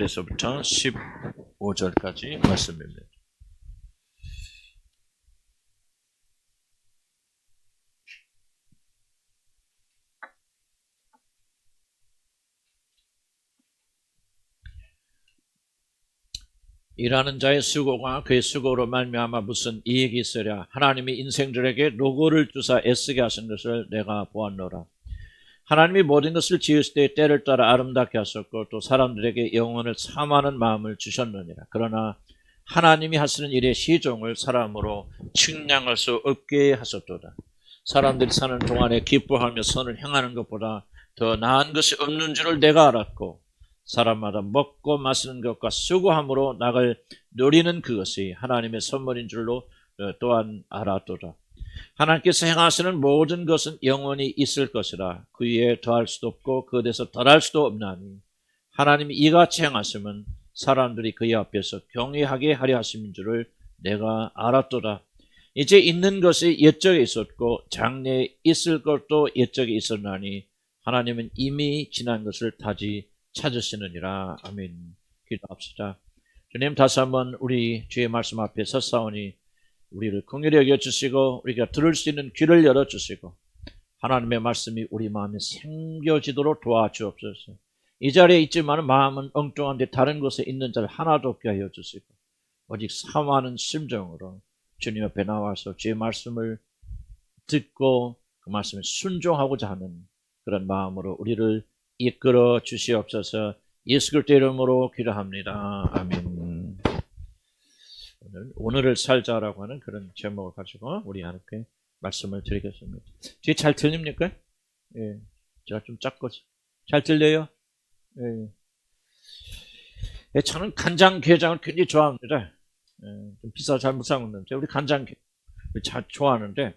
에서부터 15절까지 말씀입니다. 일하는 자의 수고가 그의 수고로 말미암아 무슨 이익이 있으랴. 하나님이 인생들에게 노고를 주사 애쓰게 하신 것을 내가 보았노라. 하나님이 모든 것을 지으실 때 때를 따라 아름답게 하셨고 또 사람들에게 영혼을 사모하는 마음을 주셨느니라. 그러나 하나님이 하시는 일의 시종을 사람으로 측량할 수 없게 하셨도다. 사람들이 사는 동안에 기뻐하며 선을 행하는 것보다 더 나은 것이 없는 줄을 내가 알았고 사람마다 먹고 마시는 것과 수고함으로 낙을 누리는 그것이 하나님의 선물인 줄로 또한 알았도다. 하나님께서 행하시는 모든 것은 영원히 있을 것이라. 그 위에 더할 수도 없고 그 데서 덜할 수도 없나니 하나님이 이같이 행하시면 사람들이 그의 앞에서 경외하게 하려 하심인 줄을 내가 알았도다. 이제 있는 것이 옛적에 있었고 장래에 있을 것도 옛적에 있었나니 하나님은 이미 지난 것을 다시 찾으시느니라. 아멘. 기도합시다. 주님, 다시 한번 우리 주의 말씀 앞에 섰사오니 우리를 긍휼히 여겨주시고 우리가 들을 수 있는 귀를 열어주시고 하나님의 말씀이 우리 마음에 생겨지도록 도와주옵소서. 이 자리에 있지만 마음은 엉뚱한데 다른 곳에 있는 자를 하나도 없게 하여 주시고 오직 사모하는 심정으로 주님 앞에 나와서 주의 말씀을 듣고 그 말씀에 순종하고자 하는 그런 마음으로 우리를 이끌어 주시옵소서. 예수 그리스도 이름으로 기도합니다. 아멘. 오늘을 살자라고 하는 그런 제목을 가지고 우리 하나님께 말씀을 드리겠습니다. 뒤에 잘 들립니까? 예, 제가 좀 작고 잘 들려요? 예. 예, 저는 간장게장을 굉장히 좋아합니다. 예, 좀 비싸서 잘 못 사 먹는데 우리 간장게장 잘 좋아하는데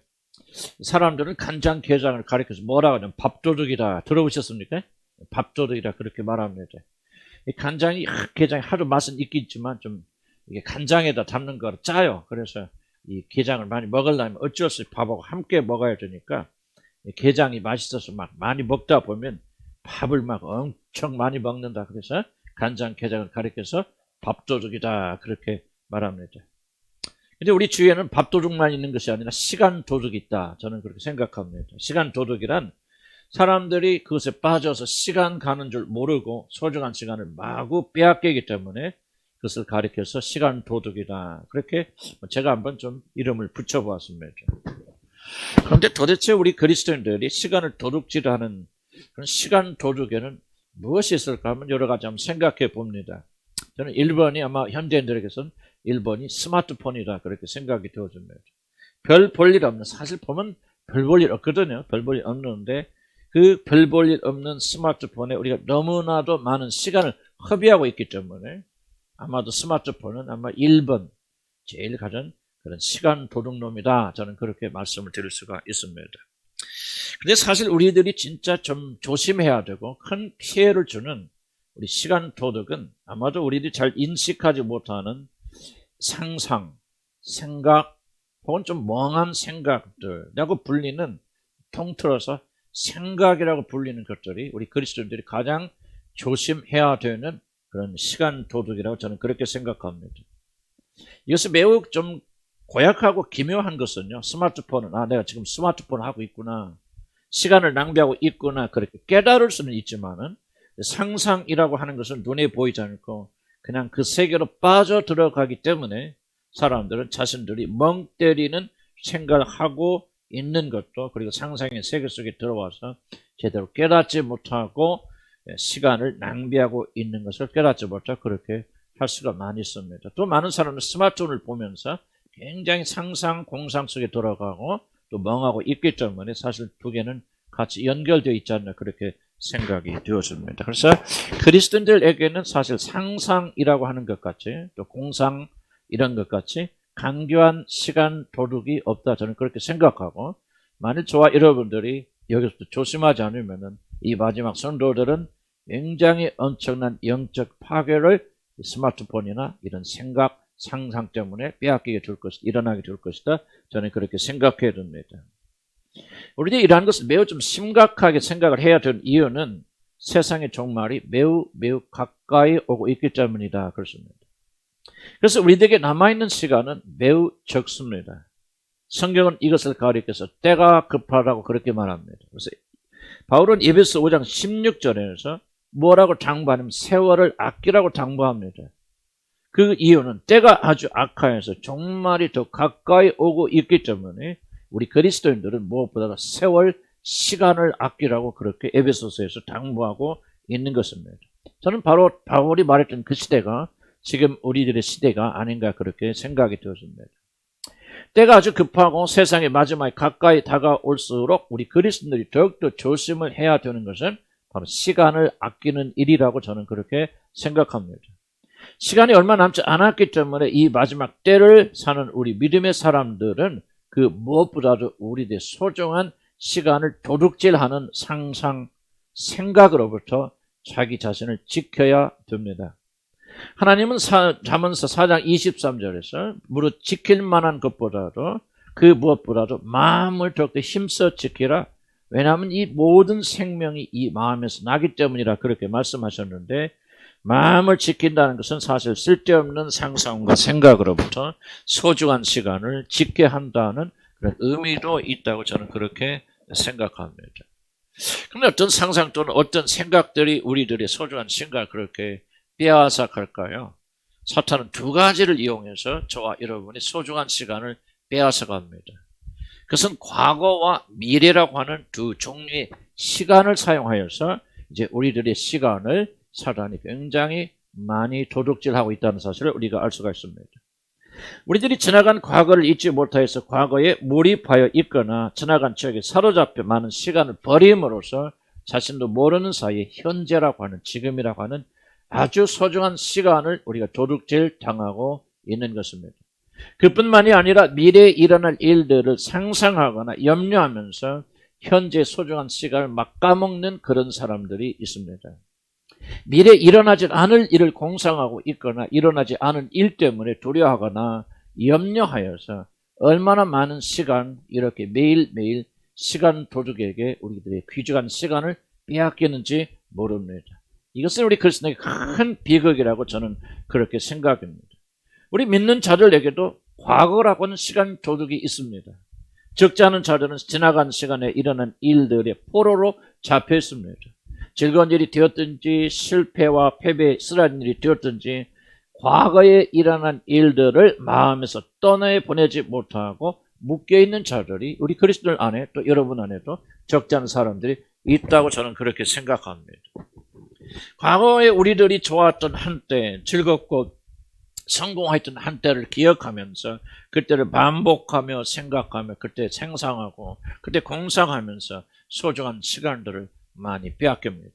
사람들은 간장게장을 가리켜서 뭐라고 하냐면 밥도둑이다. 들어보셨습니까? 밥도둑이다 그렇게 말합니다. 이 간장이 게장이 하도 맛은 있겠지만 좀 이게 간장에다 담는 거라 짜요. 그래서 이 게장을 많이 먹으려면 어쩔 수 없이 밥하고 함께 먹어야 되니까 게장이 맛있어서 막 많이 먹다 보면 밥을 막 엄청 많이 먹는다. 그래서 간장 게장을 가리켜서 밥도둑이다 그렇게 말합니다. 근데 우리 주위에는 밥도둑만 있는 것이 아니라 시간 도둑이 있다. 저는 그렇게 생각합니다. 시간 도둑이란 사람들이 그것에 빠져서 시간 가는 줄 모르고 소중한 시간을 마구 빼앗기기 때문에 그것을 가리켜서 시간 도둑이다. 그렇게 제가 한번 좀 이름을 붙여보았습니다. 그런데 도대체 우리 그리스도인들이 시간을 도둑질하는 그런 시간 도둑에는 무엇이 있을까 하면 여러 가지 한번 생각해 봅니다. 저는 1번이 아마 현대인들에게서는 1번이 스마트폰이다 그렇게 생각이 되어집니다. 별 볼 일 없는, 사실 보면 별 볼 일 없거든요. 별 볼 일 없는데 그 별 볼 일 없는 스마트폰에 우리가 너무나도 많은 시간을 허비하고 있기 때문에 아마도 스마트폰은 아마 1번 제일 가장 그런 시간 도둑놈이다. 저는 그렇게 말씀을 드릴 수가 있습니다. 근데 사실 우리들이 진짜 좀 조심해야 되고 큰 피해를 주는 우리 시간 도둑은 아마도 우리들이 잘 인식하지 못하는 상상, 생각 혹은 좀 멍한 생각들이라고 불리는 통틀어서 생각이라고 불리는 것들이 우리 그리스도인들이 가장 조심해야 되는 그런 시간 도둑이라고 저는 그렇게 생각합니다. 이것이 매우 좀 고약하고 기묘한 것은요. 스마트폰은 내가 지금 스마트폰을 하고 있구나. 시간을 낭비하고 있구나. 그렇게 깨달을 수는 있지만은 상상이라고 하는 것은 눈에 보이지 않고 그냥 그 세계로 빠져 들어가기 때문에 사람들은 자신들이 멍 때리는 생각을 하고 있는 것도 그리고 상상의 세계 속에 들어와서 제대로 깨닫지 못하고 시간을 낭비하고 있는 것을 깨닫지 못하고 그렇게 할 수가 많이 있습니다. 또 많은 사람은 스마트폰을 보면서 굉장히 상상, 공상 속에 들어가고 또 멍하고 있기 때문에 사실 두 개는 같이 연결되어 있지 않나 그렇게 생각이 되어집니다. 그래서 그리스도인들에게는 사실 상상이라고 하는 것 같이 또 공상 이런 것 같이 강교한 시간 도둑이 없다. 저는 그렇게 생각하고 만일 저와 여러분들이 여기서부터 조심하지 않으면은 이 마지막 성도들은 굉장히 엄청난 영적 파괴를 스마트폰이나 이런 생각, 상상 때문에 빼앗기게 될 것이다. 일어나게 될 것이다. 저는 그렇게 생각해야 됩니다. 우리들이 이러한 것을 매우 좀 심각하게 생각을 해야 되는 이유는 세상의 종말이 매우 매우 가까이 오고 있기 때문이다. 그렇습니다. 그래서 우리에게 남아있는 시간은 매우 적습니다. 성경은 이것을 가리켜서 때가 급하다고 그렇게 말합니다. 그래서 바울은 에베소 5장 16절에서 뭐라고 당부하냐면 세월을 아끼라고 당부합니다. 그 이유는 때가 아주 악하여서 종말이 더 가까이 오고 있기 때문에 우리 그리스도인들은 무엇보다도 세월, 시간을 아끼라고 그렇게 에베소서에서 당부하고 있는 것입니다. 저는 바로 바울이 말했던 그 시대가 지금 우리들의 시대가 아닌가 그렇게 생각이 되었습니다. 때가 아주 급하고 세상의 마지막에 가까이 다가올수록 우리 그리스도인들이 더욱더 조심을 해야 되는 것은 바로 시간을 아끼는 일이라고 저는 그렇게 생각합니다. 시간이 얼마 남지 않았기 때문에 이 마지막 때를 사는 우리 믿음의 사람들은 그 무엇보다도 우리들의 소중한 시간을 도둑질하는 상상, 생각으로부터 자기 자신을 지켜야 됩니다. 하나님은 잠언서 4장 23절에서 무릇 지킬 만한 것보다도 그 무엇보다도 마음을 더욱더 힘써 지키라. 왜냐하면 이 모든 생명이 이 마음에서 나기 때문이라 그렇게 말씀하셨는데 마음을 지킨다는 것은 사실 쓸데없는 상상과 생각으로부터 소중한 시간을 지켜야 한다는 그런 의미도 있다고 저는 그렇게 생각합니다. 그런데 어떤 상상 또는 어떤 생각들이 우리들의 소중한 시간을 그렇게 빼앗아갈까요? 사탄은 두 가지를 이용해서 저와 여러분의 소중한 시간을 빼앗아갑니다. 그것은 과거와 미래라고 하는 두 종류의 시간을 사용하여서 이제 우리들의 시간을 사단이 굉장히 많이 도둑질하고 있다는 사실을 우리가 알 수가 있습니다. 우리들이 지나간 과거를 잊지 못하여서 과거에 몰입하여 있거나 지나간 추억에 사로잡혀 많은 시간을 버림으로써 자신도 모르는 사이에 현재라고 하는 지금이라고 하는 아주 소중한 시간을 우리가 도둑질 당하고 있는 것입니다. 그뿐만이 아니라 미래에 일어날 일들을 상상하거나 염려하면서 현재 소중한 시간을 막 까먹는 그런 사람들이 있습니다. 미래에 일어나지 않을 일을 공상하고 있거나 일어나지 않은 일 때문에 두려워하거나 염려하여서 얼마나 많은 시간 이렇게 매일매일 시간 도둑에게 우리들의 귀중한 시간을 빼앗기는지 모릅니다. 이것은 우리 그리스도인에게 큰 비극이라고 저는 그렇게 생각합니다. 우리 믿는 자들에게도 과거라고 하는 시간 도둑이 있습니다. 적지 않은 자들은 지나간 시간에 일어난 일들의 포로로 잡혀 있습니다. 즐거운 일이 되었든지 실패와 패배에 쓰라린 일이 되었든지 과거에 일어난 일들을 마음에서 떠내보내지 못하고 묶여있는 자들이 우리 그리스도인 안에 또 여러분 안에도 적지 않은 사람들이 있다고 저는 그렇게 생각합니다. 과거에 우리들이 좋았던 한때, 즐겁고 성공했던 한때를 기억하면서 그때를 반복하며 생각하며 그때 생상하고 그때 공상하면서 소중한 시간들을 많이 빼앗깁니다.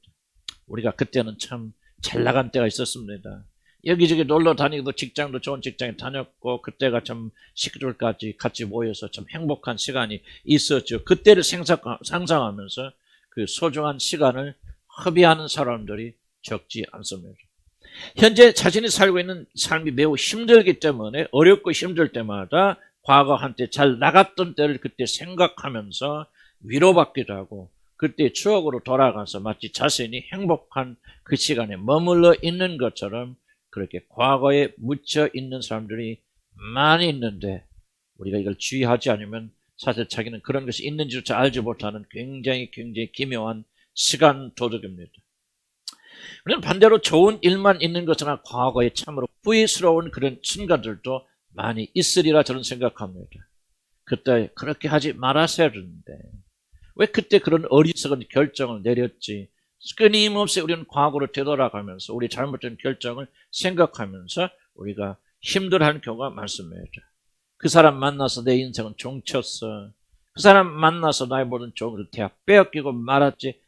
우리가 그때는 참 잘 나간 때가 있었습니다. 여기저기 놀러 다니고 직장도 좋은 직장에 다녔고 그때가 참 식구들까지 같이 모여서 참 행복한 시간이 있었죠. 그때를 상상하면서 그 소중한 시간을 허비하는 사람들이 적지 않습니다. 현재 자신이 살고 있는 삶이 매우 힘들기 때문에 어렵고 힘들 때마다 과거 한때 잘 나갔던 때를 그때 생각하면서 위로받기도 하고 그때 추억으로 돌아가서 마치 자신이 행복한 그 시간에 머물러 있는 것처럼 그렇게 과거에 묻혀 있는 사람들이 많이 있는데 우리가 이걸 주의하지 않으면 사실 자기는 그런 것이 있는지조차 알지 못하는 굉장히 기묘한 시간 도둑입니다. 우리는 반대로 좋은 일만 있는 것이나 과거에 참으로 후회스러운 그런 순간들도 많이 있으리라 저는 생각합니다. 그때 그렇게 하지 말았어야 했는데 왜 그때 그런 어리석은 결정을 내렸지? 끊임없이 우리는 과거로 되돌아가면서 우리 잘못된 결정을 생각하면서 우리가 힘들어하는 경우가 많습니다. 그 사람 만나서 내 인생은 종쳤어. 그 사람 만나서 나의 모든 종을 대학 빼앗기고 말았지.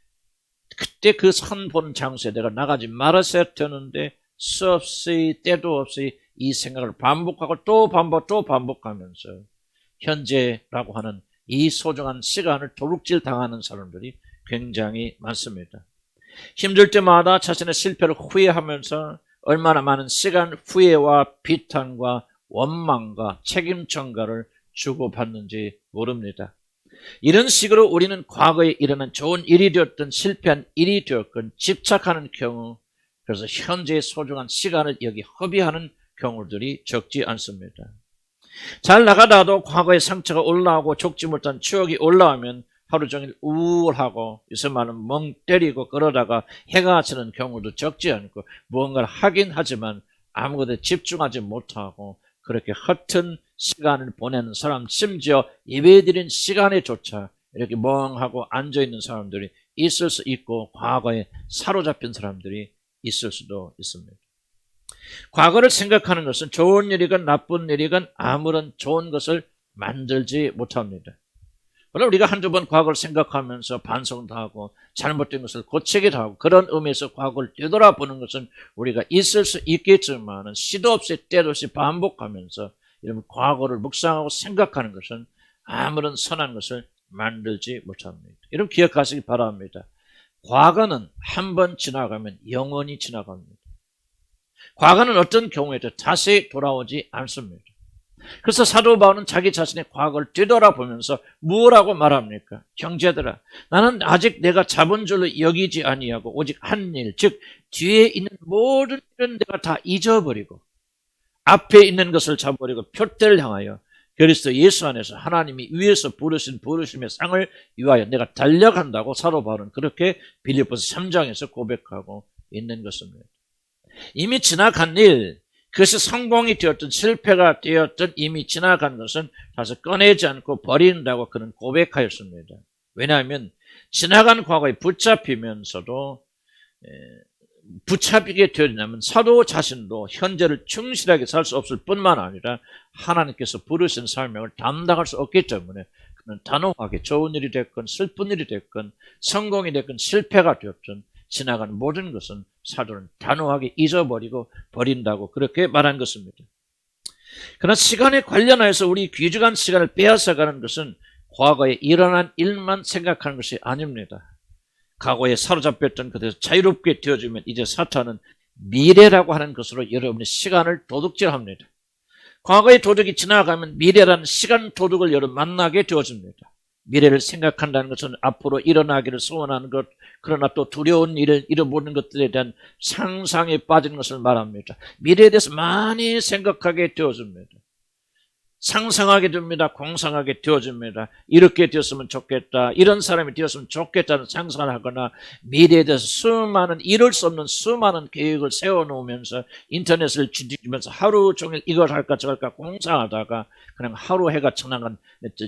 그때 그 선 보는 장소에 내가 나가지 말았어야 되는데 수없이 때도 없이 이 생각을 반복하고 또 반복하면서 현재라고 하는 이 소중한 시간을 도둑질 당하는 사람들이 굉장히 많습니다. 힘들 때마다 자신의 실패를 후회하면서 얼마나 많은 시간 후회와 비탄과 원망과 책임 전가를 주고받는지 모릅니다. 이런 식으로 우리는 과거에 일어난 좋은 일이 되었든 실패한 일이 되었건 집착하는 경우, 그래서 현재의 소중한 시간을 여기 허비하는 경우들이 적지 않습니다. 잘 나가다도 과거의 상처가 올라오고 족지 못한 추억이 올라오면 하루 종일 우울하고 요새 말은 멍 때리고 그러다가 해가 지는 경우도 적지 않고 무언가를 하긴 하지만 아무것도 집중하지 못하고 그렇게 허튼 시간을 보내는 사람, 심지어 예배드린 시간에조차 이렇게 멍하고 앉아있는 사람들이 있을 수 있고 과거에 사로잡힌 사람들이 있을 수도 있습니다. 과거를 생각하는 것은 좋은 일이건 나쁜 일이건 아무런 좋은 것을 만들지 못합니다. 물론 우리가 한두 번 과거를 생각하면서 반성도 하고 잘못된 것을 고치기도 하고 그런 의미에서 과거를 되돌아보는 것은 우리가 있을 수 있겠지만 시도 없이 때도 없이 반복하면서 이런 과거를 묵상하고 생각하는 것은 아무런 선한 것을 만들지 못합니다. 여러분 기억하시기 바랍니다. 과거는 한 번 지나가면 영원히 지나갑니다. 과거는 어떤 경우에도 다시 돌아오지 않습니다. 그래서 사도 바울은 자기 자신의 과거를 뒤돌아보면서 뭐라고 말합니까? 형제들아, 나는 아직 내가 잡은 줄로 여기지 아니하고 오직 한 일, 즉 뒤에 있는 모든 일은 내가 다 잊어버리고 앞에 있는 것을 잡아버리고 표대를 향하여 그리스도 예수 안에서 하나님이 위에서 부르신 부르심의 상을 위하여 내가 달려간다고 사도 바울은 그렇게 빌립보서 3장에서 고백하고 있는 것입니다. 이미 지나간 일, 그것이 성공이 되었든 실패가 되었든 이미 지나간 것은 다시 꺼내지 않고 버린다고 그는 고백하였습니다. 왜냐하면 지나간 과거에 붙잡히면서도 붙잡히게 되려면 사도 자신도 현재를 충실하게 살 수 없을 뿐만 아니라 하나님께서 부르신 사명을 감당할 수 없기 때문에 그는 단호하게 좋은 일이 됐건 슬픈 일이 됐건 성공이 됐건 실패가 되었든 지나간 모든 것은 사도는 단호하게 잊어버리고 버린다고 그렇게 말한 것입니다. 그러나 시간에 관련해서 우리 귀중한 시간을 빼앗아가는 것은 과거에 일어난 일만 생각하는 것이 아닙니다. 과거에 사로잡혔던 그대로 자유롭게 되어지면 이제 사탄은 미래라고 하는 것으로 여러분의 시간을 도둑질합니다. 과거의 도둑이 지나가면 미래라는 시간 도둑을 여러분 만나게 되어집니다. 미래를 생각한다는 것은 앞으로 일어나기를 소원하는 것, 그러나 또 두려운 일을 잃어보는 것들에 대한 상상에 빠지는 것을 말합니다. 미래에 대해서 많이 생각하게 되어집니다. 상상하게 됩니다. 공상하게 되어집니다. 이렇게 되었으면 좋겠다. 이런 사람이 되었으면 좋겠다는 상상을 하거나 미래에 대해서 수많은 이룰 수 없는 수많은 계획을 세워놓으면서 인터넷을 뒤지면서 하루 종일 이걸 할까 저걸 할까 공상하다가 그냥 하루 해가 지나간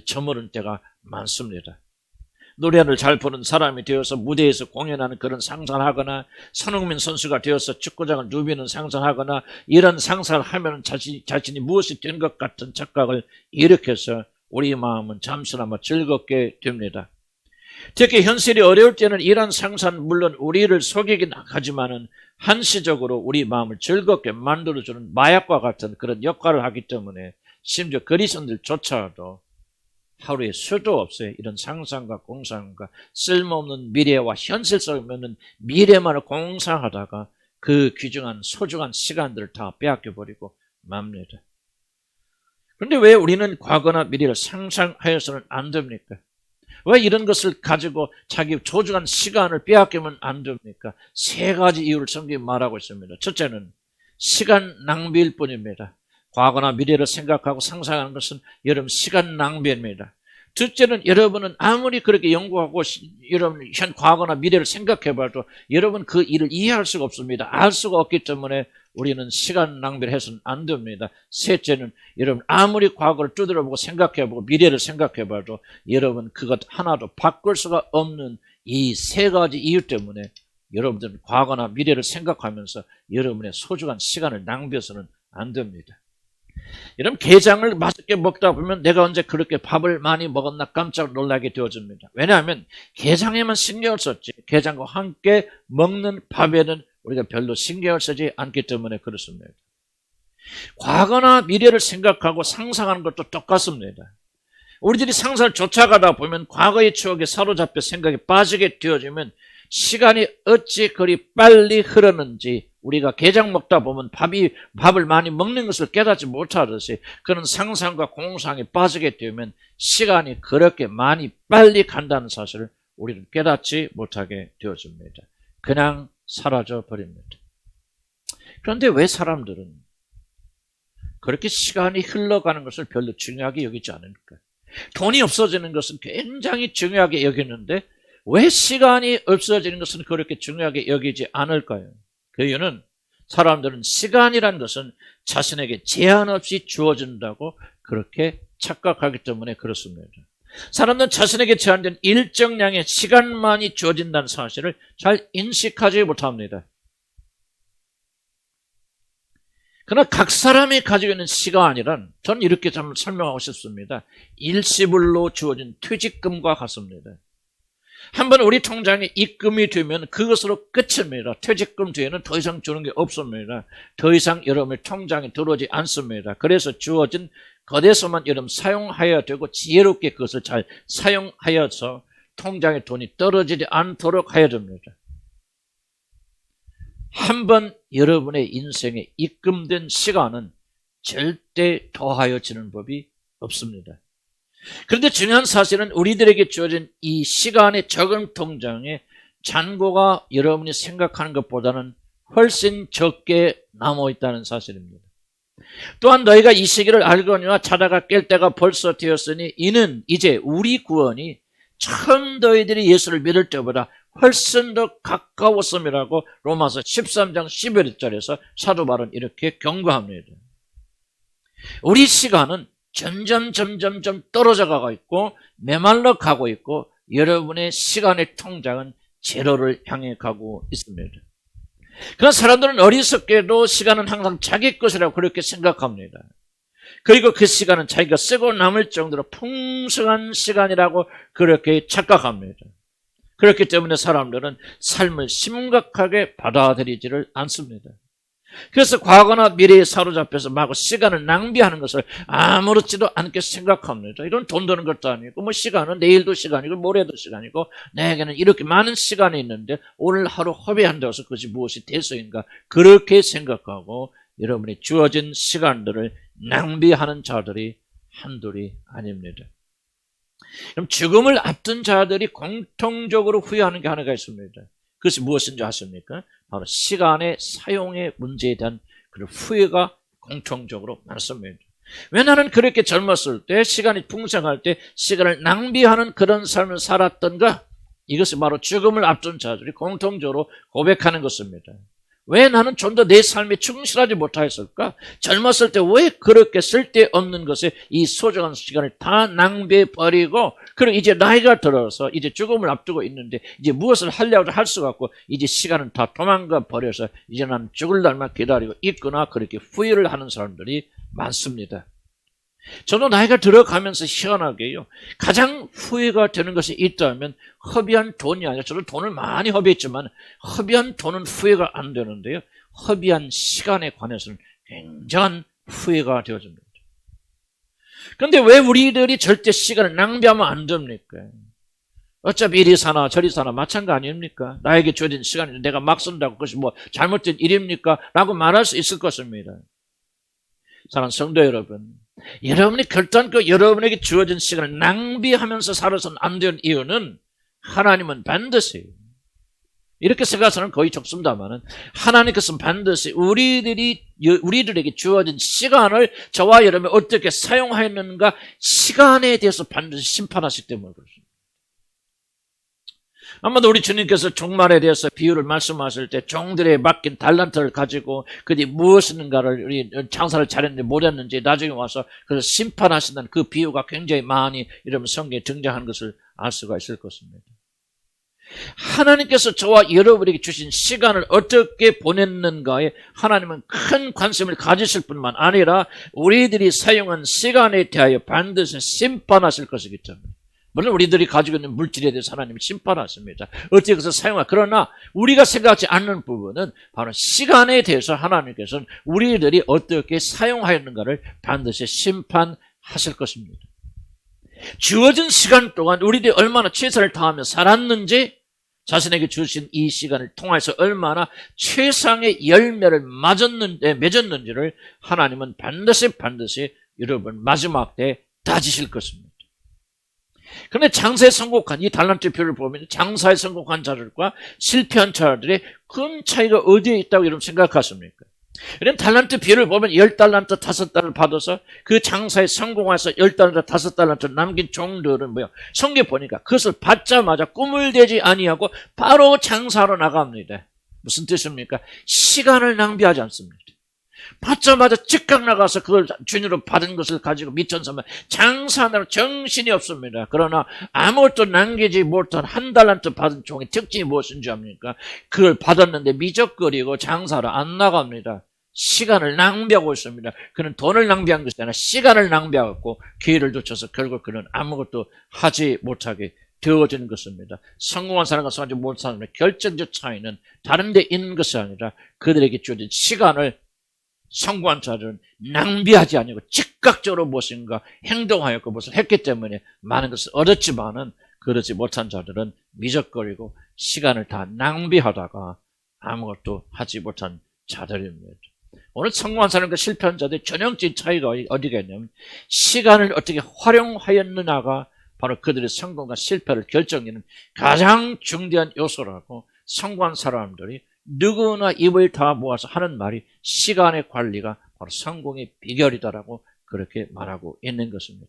저물은 때가 많습니다. 노래를 잘 부르는 사람이 되어서 무대에서 공연하는 그런 상상을 하거나 손흥민 선수가 되어서 축구장을 누비는 상상을 하거나 이런 상상을 하면 자신이 무엇이 된 것 같은 착각을 일으켜서 우리 마음은 잠시나마 즐겁게 됩니다. 특히 현실이 어려울 때는 이런 상상은 물론 우리를 속이긴 하지만은 한시적으로 우리 마음을 즐겁게 만들어주는 마약과 같은 그런 역할을 하기 때문에 심지어 그리스도인들조차도 하루에 수도 없어요. 이런 상상과 공상과 쓸모없는 미래와 현실 속에 있는 미래만을 공상하다가 그 귀중한 소중한 시간들을 다 빼앗겨버리고 맙니다. 그런데 왜 우리는 과거나 미래를 상상하여서는 안 됩니까? 왜 이런 것을 가지고 자기 소중한 시간을 빼앗기면 안 됩니까? 세 가지 이유를 성경이 말하고 있습니다. 첫째는 시간 낭비일 뿐입니다. 과거나 미래를 생각하고 상상하는 것은 여러분 시간 낭비입니다. 둘째는 여러분은 아무리 그렇게 연구하고 여러분 현 과거나 미래를 생각해봐도 여러분 그 일을 이해할 수가 없습니다. 알 수가 없기 때문에 우리는 시간 낭비를 해서는 안 됩니다. 셋째는 여러분 아무리 과거를 두드려보고 생각해보고 미래를 생각해봐도 여러분 그것 하나도 바꿀 수가 없는 이 세 가지 이유 때문에 여러분들은 과거나 미래를 생각하면서 여러분의 소중한 시간을 낭비해서는 안 됩니다. 여러분 게장을 맛있게 먹다 보면 내가 언제 그렇게 밥을 많이 먹었나 깜짝 놀라게 되어집니다. 왜냐하면 게장에만 신경을 썼지 게장과 함께 먹는 밥에는 우리가 별로 신경을 쓰지 않기 때문에 그렇습니다. 과거나 미래를 생각하고 상상하는 것도 똑같습니다. 우리들이 상상을 쫓아가다 보면 과거의 추억에 사로잡혀 생각에 빠지게 되어지면 시간이 어찌 그리 빨리 흐르는지 우리가 게장 먹다 보면 밥을 많이 먹는 것을 깨닫지 못하듯이 그런 상상과 공상에 빠지게 되면 시간이 그렇게 많이 빨리 간다는 사실을 우리는 깨닫지 못하게 되어집니다. 그냥 사라져 버립니다. 그런데 왜 사람들은 그렇게 시간이 흘러가는 것을 별로 중요하게 여기지 않을까? 돈이 없어지는 것은 굉장히 중요하게 여기는데 왜 시간이 없어지는 것은 그렇게 중요하게 여기지 않을까요? 그 이유는 사람들은 시간이라는 것은 자신에게 제한 없이 주어진다고 그렇게 착각하기 때문에 그렇습니다. 사람들은 자신에게 제한된 일정량의 시간만이 주어진다는 사실을 잘 인식하지 못합니다. 그러나 각 사람이 가지고 있는 시간이란 저는 이렇게 좀 설명하고 싶습니다. 일시불로 주어진 퇴직금과 같습니다. 한번 우리 통장에 입금이 되면 그것으로 끝입니다. 퇴직금 뒤에는 더 이상 주는 게 없습니다. 더 이상 여러분의 통장에 들어오지 않습니다. 그래서 주어진 것에서만 여러분 사용하여야 되고 지혜롭게 그것을 잘 사용하여서 통장에 돈이 떨어지지 않도록 해야 됩니다. 한번 여러분의 인생에 입금된 시간은 절대 더하여지는 법이 없습니다. 그런데 중요한 사실은 우리들에게 주어진 이 시간의 적응 통장에 잔고가 여러분이 생각하는 것보다는 훨씬 적게 남아있다는 사실입니다. 또한 너희가 이 시기를 알거니와 자다가 깰 때가 벌써 되었으니 이는 이제 우리 구원이 처음 너희들이 예수를 믿을 때보다 훨씬 더 가까웠음이라고 로마서 13장 11절에서 사도 바울은 이렇게 경고합니다. 우리 시간은 점점 떨어져 가고 있고 메말라 가고 있고 여러분의 시간의 통장은 제로를 향해 가고 있습니다. 그런 사람들은 어리석게도 시간은 항상 자기 것이라고 그렇게 생각합니다. 그리고 그 시간은 자기가 쓰고 남을 정도로 풍성한 시간이라고 그렇게 착각합니다. 그렇기 때문에 사람들은 삶을 심각하게 받아들이지를 않습니다. 그래서 과거나 미래에 사로잡혀서 마구 시간을 낭비하는 것을 아무렇지도 않게 생각합니다. 이런 돈 드는 것도 아니고 시간은 내일도 시간이고 모레도 시간이고 내게는 이렇게 많은 시간이 있는데 오늘 하루 허비한다고 해서 그것이 무엇이 대수인가 그렇게 생각하고 여러분이 주어진 시간들을 낭비하는 자들이 한둘이 아닙니다. 그럼 죽음을 앞둔 자들이 공통적으로 후회하는 게 하나가 있습니다. 그것이 무엇인지 아십니까? 바로 시간의 사용의 문제에 대한 그런 후회가 공통적으로 많습니다. 왜 나는 그렇게 젊었을 때 시간이 풍성할 때 시간을 낭비하는 그런 삶을 살았던가? 이것이 바로 죽음을 앞둔 자들이 공통적으로 고백하는 것입니다. 왜 나는 좀 더 내 삶에 충실하지 못하였을까? 젊었을 때 왜 그렇게 쓸데없는 것에 이 소중한 시간을 다 낭비해버리고 그리고 이제 나이가 들어서 이제 죽음을 앞두고 있는데 이제 무엇을 하려고 할 수가 없고 이제 시간은 다 도망가 버려서 이제 난 죽을 날만 기다리고 있구나 그렇게 후회를 하는 사람들이 많습니다. 저도 나이가 들어가면서 희한하게요. 가장 후회가 되는 것이 있다면 허비한 돈이 아니라 저도 돈을 많이 허비했지만 허비한 돈은 후회가 안 되는데요. 허비한 시간에 관해서는 굉장한 후회가 되어집니다. 그런데 왜 우리들이 절대 시간을 낭비하면 안 됩니까? 어차피 이리 사나 저리 사나 마찬가지 아닙니까? 나에게 주어진 시간인데 내가 막 쓴다고 그것이 뭐 잘못된 일입니까? 라고 말할 수 있을 것입니다. 사랑하는 성도 여러분, 여러분이 결단코 여러분에게 주어진 시간을 낭비하면서 살아서는 안 되는 이유는 하나님은 반드시 이렇게 생각해서는 거의 적습니다만은 하나님께서는 반드시 우리들에게 주어진 시간을 저와 여러분이 어떻게 사용하였는가 시간에 대해서 반드시 심판하시기 때문에 그렇습니다. 아마도 우리 주님께서 종말에 대해서 비유를 말씀하실 때 종들의 맡긴 달란트를 가지고 그들이 무엇인가를 우리 장사를 잘했는지 못했는지 나중에 와서 그래서 심판하신다는 그 비유가 굉장히 많이 이런 성경에 등장하는 것을 알 수가 있을 것입니다. 하나님께서 저와 여러분에게 주신 시간을 어떻게 보냈는가에 하나님은 큰 관심을 가지실 뿐만 아니라 우리들이 사용한 시간에 대하여 반드시 심판하실 것이기 때문에 물론 우리들이 가지고 있는 물질에 대해서 하나님이 심판하십니다. 어떻게 그것을 사용하 그러나 우리가 생각하지 않는 부분은 바로 시간에 대해서 하나님께서는 우리들이 어떻게 사용하였는가를 반드시 심판하실 것입니다. 주어진 시간 동안 우리들이 얼마나 최선을 다하며 살았는지 자신에게 주신 이 시간을 통해서 얼마나 최상의 열매를 맺었는지를 하나님은 반드시 여러분 마지막 때 따지실 것입니다. 그런데 장사에 성공한 이 달란트 표를 보면 장사에 성공한 자들과 실패한 자들의 큰 차이가 어디에 있다고 여러분 생각하십니까? 이런 달란트 비율을 보면 10달란트 5달을 받아서 그 장사에 성공해서 10달란트 5달란트 남긴 종들은 뭐야? 성경에 보니까 그것을 받자마자 꿈을 대지 아니하고 바로 장사로 나갑니다. 무슨 뜻입니까? 시간을 낭비하지 않습니다. 받자마자 즉각 나가서 그걸 주인으로 받은 것을 가지고 미천삼아 장사하느라 정신이 없습니다. 그러나 아무것도 남기지 못한 1달란트 받은 종의 특징이 무엇인지 압니까? 그걸 받았는데 미적거리고 장사를 안 나갑니다. 시간을 낭비하고 있습니다. 그는 돈을 낭비한 것이 아니라 시간을 낭비하고 기회를 놓쳐서 결국 그는 아무것도 하지 못하게 되어지는 것입니다. 성공한 사람과 성공하지 못한 사람의 결정적 차이는 다른 데 있는 것이 아니라 그들에게 주어진 시간을 성공한 자들은 낭비하지 아니고 즉각적으로 무엇인가 행동하였고 무엇을 했기 때문에 많은 것을 얻었지만은 그러지 못한 자들은 미적거리고 시간을 다 낭비하다가 아무것도 하지 못한 자들입니다. 오늘 성공한 사람과 실패한 자들의 전형적인 차이가 어디가 있냐면 시간을 어떻게 활용하였느냐가 바로 그들의 성공과 실패를 결정하는 가장 중대한 요소라고 성공한 사람들이 누구나 입을 다 모아서 하는 말이 시간의 관리가 바로 성공의 비결이다라고 그렇게 말하고 있는 것입니다.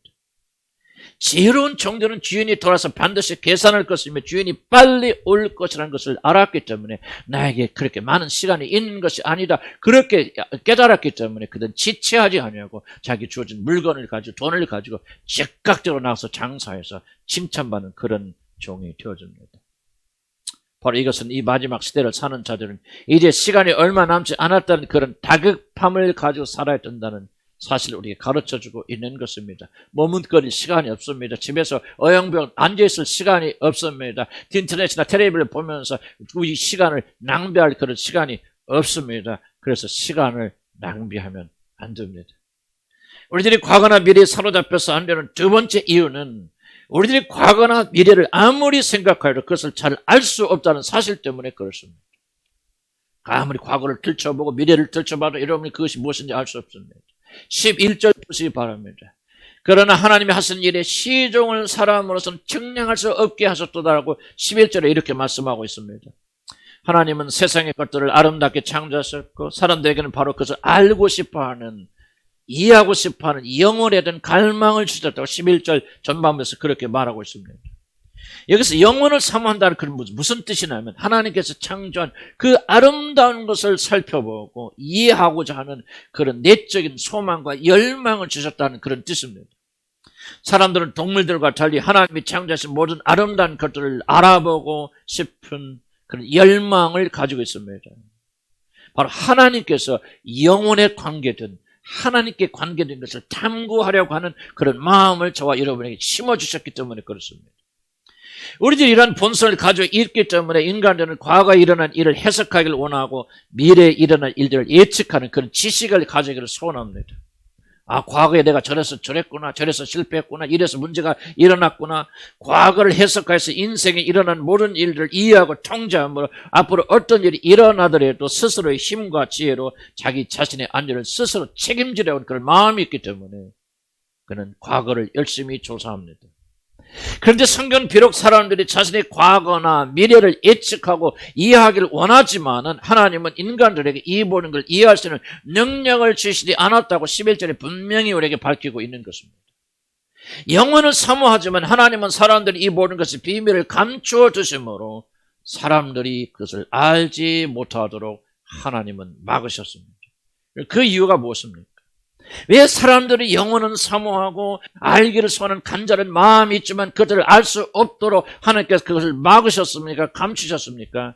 지혜로운 종들은 주인이 돌아서 반드시 계산할 것이며 주인이 빨리 올 것이라는 것을 알았기 때문에 나에게 그렇게 많은 시간이 있는 것이 아니다. 그렇게 깨달았기 때문에 그들은 지체하지 아니하고 자기 주어진 물건을 가지고 돈을 가지고 즉각적으로 나가서 장사해서 칭찬받는 그런 종이 되어집니다. 바로 이것은 이 마지막 시대를 사는 자들은 이제 시간이 얼마 남지 않았다는 그런 다급함을 가지고 살아야 된다는 사실을 우리에게 가르쳐주고 있는 것입니다. 머뭇거릴 시간이 없습니다. 집에서 어영부영 앉아있을 시간이 없습니다. 인터넷이나 텔레비를 보면서 이 시간을 낭비할 그런 시간이 없습니다. 그래서 시간을 낭비하면 안 됩니다. 우리들이 과거나 미래에 사로잡혀서 안 되는 두 번째 이유는 우리들이 과거나 미래를 아무리 생각하여도 그것을 잘 알 수 없다는 사실 때문에 그렇습니다. 아무리 과거를 들춰보고 미래를 들춰봐도 여러분이 그것이 무엇인지 알 수 없습니다. 11절 보시기 바랍니다. 그러나 하나님이 하신 일에 시종을 사람으로서는 측량할 수 없게 하셨도다라고 11절에 이렇게 말씀하고 있습니다. 하나님은 세상의 것들을 아름답게 창조하셨고 사람들에게는 바로 그것을 알고 싶어하는 이해하고 싶어하는 영혼에 대한 갈망을 주셨다고 11절 전반부에서 그렇게 말하고 있습니다. 여기서 영혼을 사모한다는 그런 무슨 뜻이냐면 하나님께서 창조한 그 아름다운 것을 살펴보고 이해하고자 하는 그런 내적인 소망과 열망을 주셨다는 그런 뜻입니다. 사람들은 동물들과 달리 하나님이 창조하신 모든 아름다운 것들을 알아보고 싶은 그런 열망을 가지고 있습니다. 바로 하나님께서 영혼에 관계된 하나님께 관계된 것을 탐구하려고 하는 그런 마음을 저와 여러분에게 심어주셨기 때문에 그렇습니다. 우리들이 이런 본성을 가지고 있기 때문에 인간들은 과거에 일어난 일을 해석하기를 원하고 미래에 일어날 일들을 예측하는 그런 지식을 가지기를 소원합니다. 아, 과거에 내가 저래서 저랬구나, 저래서 실패했구나, 이래서 문제가 일어났구나. 과거를 해석해서 인생에 일어난 모든 일들을 이해하고 통제함으로 앞으로 어떤 일이 일어나더라도 스스로의 힘과 지혜로 자기 자신의 안전을 스스로 책임지려는 그런 마음이 있기 때문에 그는 과거를 열심히 조사합니다. 그런데 성경은 비록 사람들이 자신의 과거나 미래를 예측하고 이해하기를 원하지만은 하나님은 인간들에게 이 모든 걸 이해할 수 있는 능력을 주시지 않았다고 11절에 분명히 우리에게 밝히고 있는 것입니다. 영혼을 사모하지만 하나님은 사람들이 이 모든 것의 비밀을 감추어 두심으로 사람들이 그것을 알지 못하도록 하나님은 막으셨습니다. 그 이유가 무엇입니까? 왜 사람들이 영혼은 사모하고 알기를 소원하는 간절한 마음이 있지만 그들을 알 수 없도록 하나님께서 그것을 막으셨습니까? 감추셨습니까?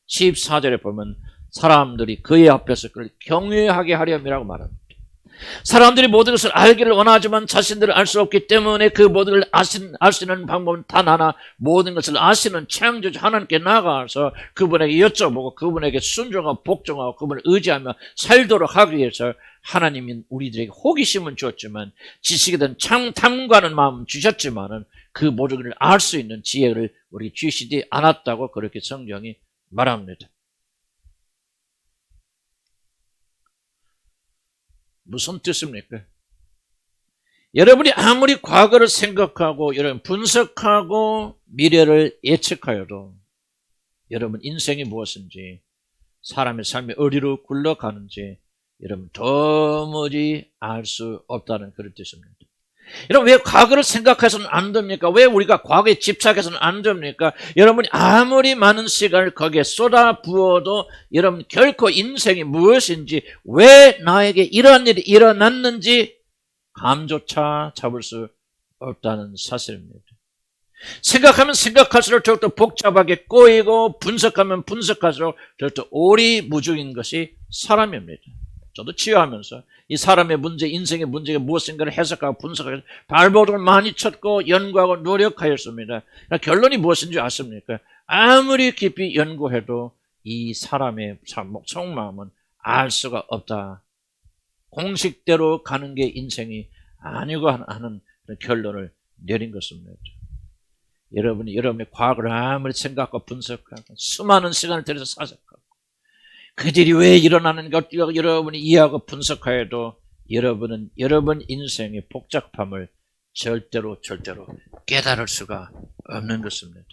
14절에 보면 사람들이 그의 앞에서 그를 경외하게 하렴이라고 말합니다. 사람들이 모든 것을 알기를 원하지만 자신들을 알 수 없기 때문에 그 모든 걸 알 수 있는 방법은 단 하나, 모든 것을 아시는 창조주 하나님께 나가서 그분에게 여쭤보고 그분에게 순종하고 복종하고 그분을 의지하며 살도록 하기 위해서 하나님은 우리들에게 호기심은 주었지만 지식에 대한 탐구하는 마음은 주셨지만은 그 모든 걸 알 수 있는 지혜를 우리 GCD 않았다고 그렇게 성경이 말합니다. 무슨 뜻입니까? 여러분이 아무리 과거를 생각하고 여러분 분석하고 미래를 예측하여도 여러분 인생이 무엇인지 사람의 삶이 어디로 굴러가는지 여러분 도무지 알 수 없다는 그런 뜻입니다. 여러분 왜 과거를 생각해서는 안 됩니까? 왜 우리가 과거에 집착해서는 안 됩니까? 여러분이 아무리 많은 시간을 거기에 쏟아 부어도 여러분 결코 인생이 무엇인지 왜 나에게 이러한 일이 일어났는지 감조차 잡을 수 없다는 사실입니다. 생각하면 생각할수록 더욱더 복잡하게 꼬이고 분석하면 분석할수록 더욱더 오리무중인 것이 사람입니다. 저도 치유하면서 이 사람의 문제, 인생의 문제가 무엇인가를 해석하고 분석하고 발버둥을 많이 쳤고 연구하고 노력하였습니다. 그러니까 결론이 무엇인지 아십니까? 아무리 깊이 연구해도 이 사람의 속마음은 알 수가 없다. 공식대로 가는 게 인생이 아니고 하는 결론을 내린 것입니다. 여러분이 여러분의 과거를 아무리 생각하고 분석하고 수많은 시간을 들여서 사색하고 그들이 왜 일어나는가 여러분이 이해하고 분석하여도 여러분은 여러분 인생의 복잡함을 절대로 깨달을 수가 없는 것입니다.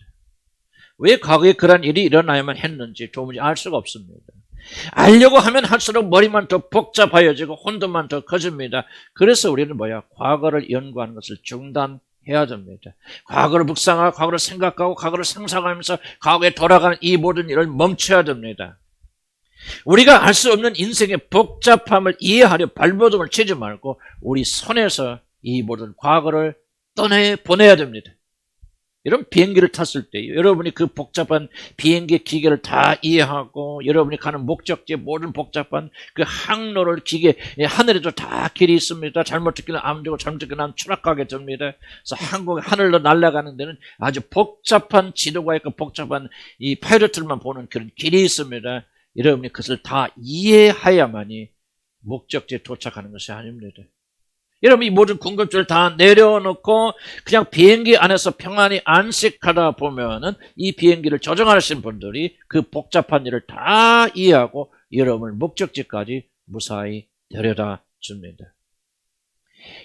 왜 과거에 그런 일이 일어나야만 했는지 도무지 알 수가 없습니다. 알려고 하면 할수록 머리만 더 복잡해지고 혼돈만 더 커집니다. 그래서 우리는 과거를 연구하는 것을 중단해야 됩니다. 과거를 묵상하고 과거를 생각하고 과거를 상상하면서 과거에 돌아가는 이 모든 일을 멈춰야 됩니다. 우리가 알 수 없는 인생의 복잡함을 이해하려 발버둥을 치지 말고 우리 손에서 이 모든 과거를 떠내보내야 됩니다. 여러분 비행기를 탔을 때 여러분이 그 복잡한 비행기 기계를 다 이해하고 여러분이 가는 목적지의 모든 복잡한 그 항로를 기계 하늘에도 다 길이 있습니다. 잘못 듣기는 안 되고 잘못 듣기는 추락하게 됩니다. 그래서 한국 하늘로 날아가는 데는 아주 복잡한 지도가 있고 복잡한 이 파일럿들만 보는 그런 길이 있습니다. 여러분이 그것을 다 이해해야만이 목적지에 도착하는 것이 아닙니다. 여러분 이 모든 궁금증을 다 내려놓고 그냥 비행기 안에서 평안히 안식하다 보면은 이 비행기를 조종하신 분들이 그 복잡한 일을 다 이해하고 여러분을 목적지까지 무사히 데려다 줍니다.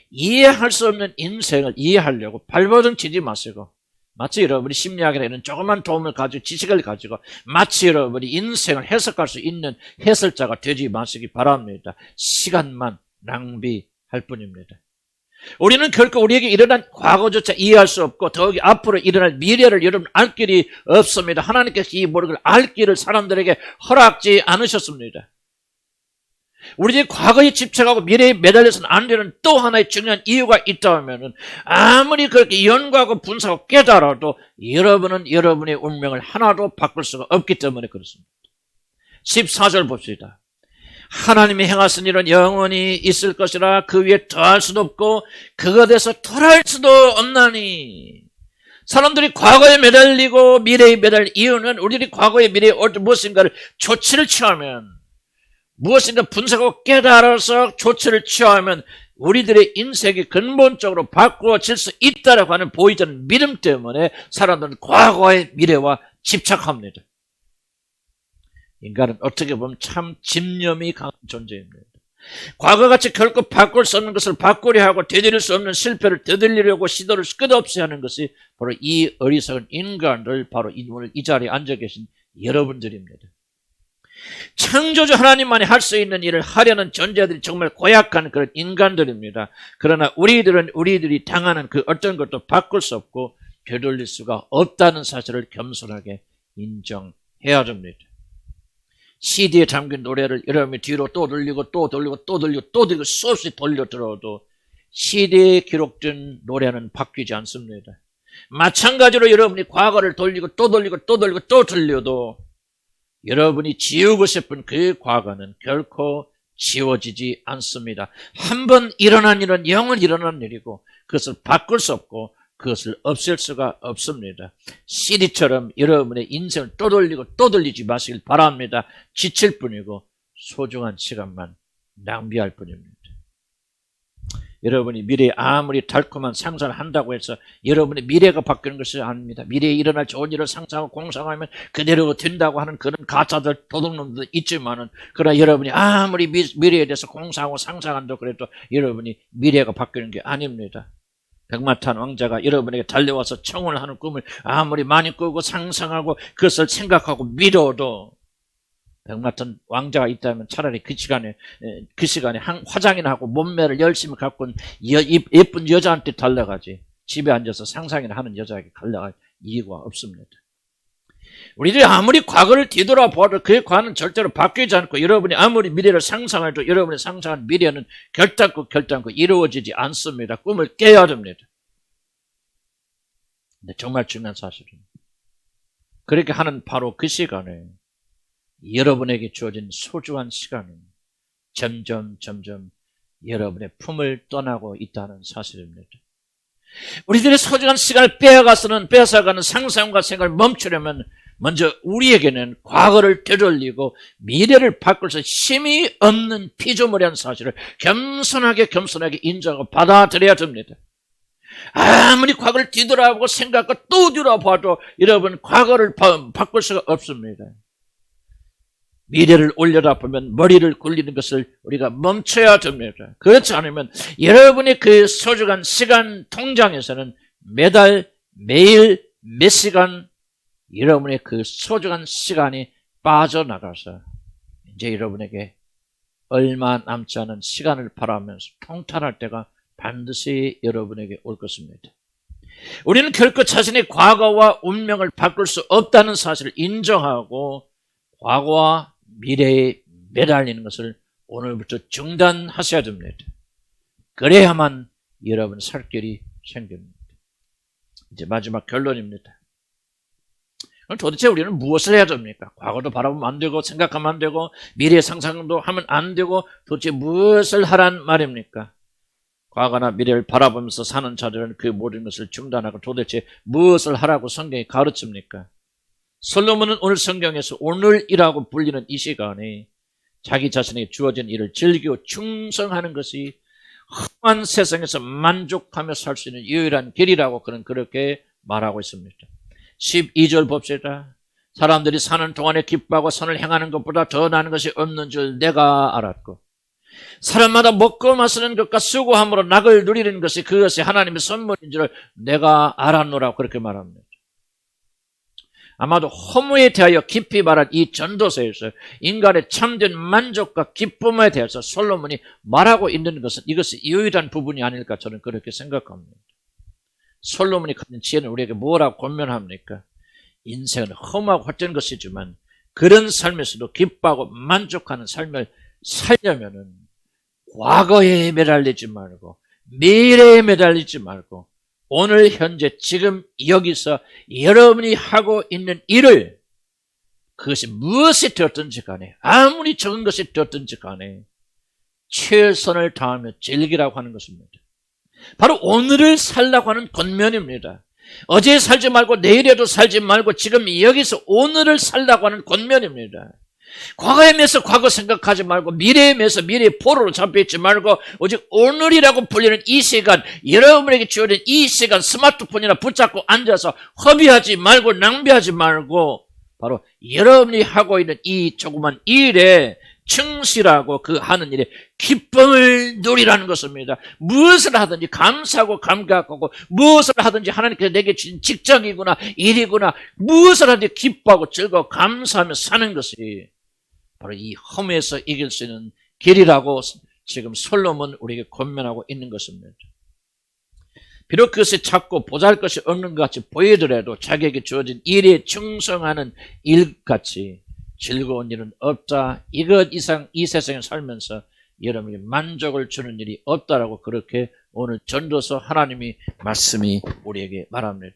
이해할 수 없는 인생을 이해하려고 발버둥 치지 마시고 마치 여러분이 심리학에는 조그만 도움을 가지고 지식을 가지고 마치 여러분이 인생을 해석할 수 있는 해설자가 되지 마시기 바랍니다. 시간만 낭비할 뿐입니다. 우리는 결코 우리에게 일어난 과거조차 이해할 수 없고 더욱이 앞으로 일어날 미래를 여러분 알 길이 없습니다. 하나님께서 이 모든 걸 알 길을 사람들에게 허락지 않으셨습니다. 우리들이 과거에 집착하고 미래에 매달려서는 안 되는 또 하나의 중요한 이유가 있다 하면은 아무리 그렇게 연구하고 분석하고 깨달아도 여러분은 여러분의 운명을 하나도 바꿀 수가 없기 때문에 그렇습니다. 14절 봅시다. 하나님이 행하신 일은 영원히 있을 것이라 그 위에 더할 수도 없고 그것에서 덜할 수도 없나니. 사람들이 과거에 매달리고 미래에 매달릴 이유는 우리들이 과거에 미래에 무엇인가를 조치를 취하면 무엇인가 분석하고 깨달아서 조치를 취하면 우리들의 인생이 근본적으로 바꾸어질 수 있다라고 하는 보이지 않는 믿음 때문에 사람들은 과거의 미래와 집착합니다. 인간은 어떻게 보면 참 집념이 강한 존재입니다. 과거같이 결코 바꿀 수 없는 것을 바꾸려 하고 되돌릴 수 없는 실패를 되돌리려고 시도를 끝없이 하는 것이 바로 이 어리석은 인간들, 바로 오늘 이 자리에 앉아 계신 여러분들입니다. 창조주 하나님만이 할 수 있는 일을 하려는 존재들이 정말 고약한 그런 인간들입니다. 그러나 우리들이 당하는 그 어떤 것도 바꿀 수 없고 되돌릴 수가 없다는 사실을 겸손하게 인정해야 됩니다. CD에 담긴 노래를 여러분이 뒤로 또 돌리고 또 돌리고 또 돌리고 또 돌리고 수없이 돌려 들어도 CD에 기록된 노래는 바뀌지 않습니다. 마찬가지로 여러분이 과거를 돌리고 또 돌리고 또 돌리고 또 돌려도 여러분이 지우고 싶은 그 과거는 결코 지워지지 않습니다. 한번 일어난 일은 영원 일어난 일이고 그것을 바꿀 수 없고 그것을 없앨 수가 없습니다. CD처럼 여러분의 인생을 또 돌리고 또 돌리지 마시길 바랍니다. 지칠 뿐이고 소중한 시간만 낭비할 뿐입니다. 여러분이 미래에 아무리 달콤한 상상을 한다고 해서 여러분의 미래가 바뀌는 것이 아닙니다. 미래에 일어날 좋은 일을 상상하고 공상하면 그대로 된다고 하는 그런 가짜들 도둑놈도 있지만은, 그러나 여러분이 아무리 미래에 대해서 공상하고 상상한다고 그래도 여러분이 미래가 바뀌는 게 아닙니다. 백마탄 왕자가 여러분에게 달려와서 청혼을 하는 꿈을 아무리 많이 꾸고 상상하고 그것을 생각하고 믿어도, 백마탄 왕자가 있다면 차라리 그 시간에 화장이나 하고 몸매를 열심히 갖고 예쁜 여자한테 달려가지, 집에 앉아서 상상이나 하는 여자에게 달려갈 이유가 없습니다. 우리들이 아무리 과거를 뒤돌아봐도 그 과거는 절대로 바뀌지 않고, 여러분이 아무리 미래를 상상해도 여러분이 상상한 미래는 결단코 이루어지지 않습니다. 꿈을 깨야 됩니다. 근데 정말 중요한 사실입니다. 그렇게 하는 바로 그 시간에 여러분에게 주어진 소중한 시간은 점점 여러분의 품을 떠나고 있다는 사실입니다. 우리들의 소중한 시간을 빼앗아가는 상상과 생각을 멈추려면 먼저 우리에게는 과거를 되돌리고 미래를 바꿀 수 힘이 없는 피조물이라는 사실을 겸손하게 인정하고 받아들여야 됩니다. 아무리 과거를 뒤돌아보고 생각하고 또 뒤돌아봐도 여러분 과거를 바꿀 수가 없습니다. 미래를 올려다보면 머리를 굴리는 것을 우리가 멈춰야 됩니다. 그렇지 않으면 여러분의 그 소중한 시간 통장에서는 매달 매일 몇 시간 여러분의 그 소중한 시간이 빠져나가서 이제 여러분에게 얼마 남지 않은 시간을 바라면서 통탄할 때가 반드시 여러분에게 올 것입니다. 우리는 결코 자신의 과거와 운명을 바꿀 수 없다는 사실을 인정하고 과거와 미래에 매달리는 것을 오늘부터 중단하셔야 됩니다. 그래야만 여러분 살 길이 생깁니다. 이제 마지막 결론입니다. 그럼 도대체 우리는 무엇을 해야 됩니까? 과거도 바라보면 안 되고 생각하면 안 되고 미래 상상도 하면 안 되고 도대체 무엇을 하란 말입니까? 과거나 미래를 바라보면서 사는 자들은 그 모든 것을 중단하고 도대체 무엇을 하라고 성경이 가르칩니까? 솔로몬은 오늘 성경에서 오늘이라고 불리는 이 시간에 자기 자신에게 주어진 일을 즐기고 충성하는 것이 험한 세상에서 만족하며 살 수 있는 유일한 길이라고 그는 그렇게 말하고 있습니다. 12절 봅시다. 사람들이 사는 동안에 기뻐하고 선을 행하는 것보다 더 나은 것이 없는 줄 내가 알았고, 사람마다 먹고 마시는 것과 수고함으로 낙을 누리는 것이 그것이 하나님의 선물인 줄 내가 알았노라고 그렇게 말합니다. 아마도 허무에 대하여 깊이 말한 이 전도서에서 인간의 참된 만족과 기쁨에 대해서 솔로몬이 말하고 있는 것은 이것이 유일한 부분이 아닐까 저는 그렇게 생각합니다. 솔로몬이 가진 지혜는 우리에게 뭐라고 권면합니까? 인생은 험하고 헛된 것이지만 그런 삶에서도 기뻐하고 만족하는 삶을 살려면은 과거에 매달리지 말고 미래에 매달리지 말고 오늘 현재 지금 여기서 여러분이 하고 있는 일을, 그것이 무엇이 되었든지 간에 아무리 적은 것이 되었든지 간에 최선을 다하며 즐기라고 하는 것입니다. 바로 오늘을 살라고 하는 권면입니다. 어제 살지 말고 내일에도 살지 말고 지금 여기서 오늘을 살라고 하는 권면입니다. 과거에 매서 과거 생각하지 말고 미래에 매서 미래의 포로로 잡혀있지 말고 오직 오늘이라고 불리는 이 시간, 여러분에게 주어진 이 시간 스마트폰이나 붙잡고 앉아서 허비하지 말고 낭비하지 말고 바로 여러분이 하고 있는 이 조그만 일에 충실하고 그 하는 일에 기쁨을 누리라는 것입니다. 무엇을 하든지 감사하고 감격하고 무엇을 하든지 하나님께서 내게 주신 직장이구나 일이구나 무엇을 하든지 기뻐하고 즐거워 감사하며 사는 것이 바로 이 험에서 이길 수 있는 길이라고 지금 솔로몬 우리에게 권면하고 있는 것입니다. 비록 그것이 작고 보잘 것이 없는 것 같이 보이더라도 자기에게 주어진 일에 충성하는 일같이 즐거운 일은 없다. 이것 이상 이 세상에 살면서 여러분에게 만족을 주는 일이 없다라고 그렇게 오늘 전도서 하나님이 말씀이 우리에게 말합니다.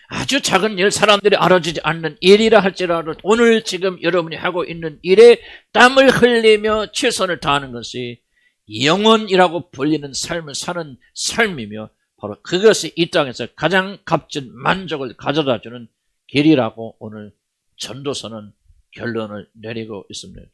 아주 작은 일, 사람들이 알아주지 않는 일이라 할지라도 오늘 지금 여러분이 하고 있는 일에 땀을 흘리며 최선을 다하는 것이 영원이라고 불리는 삶을 사는 삶이며 바로 그것이 이 땅에서 가장 값진 만족을 가져다주는 길이라고 오늘 전도서는 결론을 내리고 있습니다.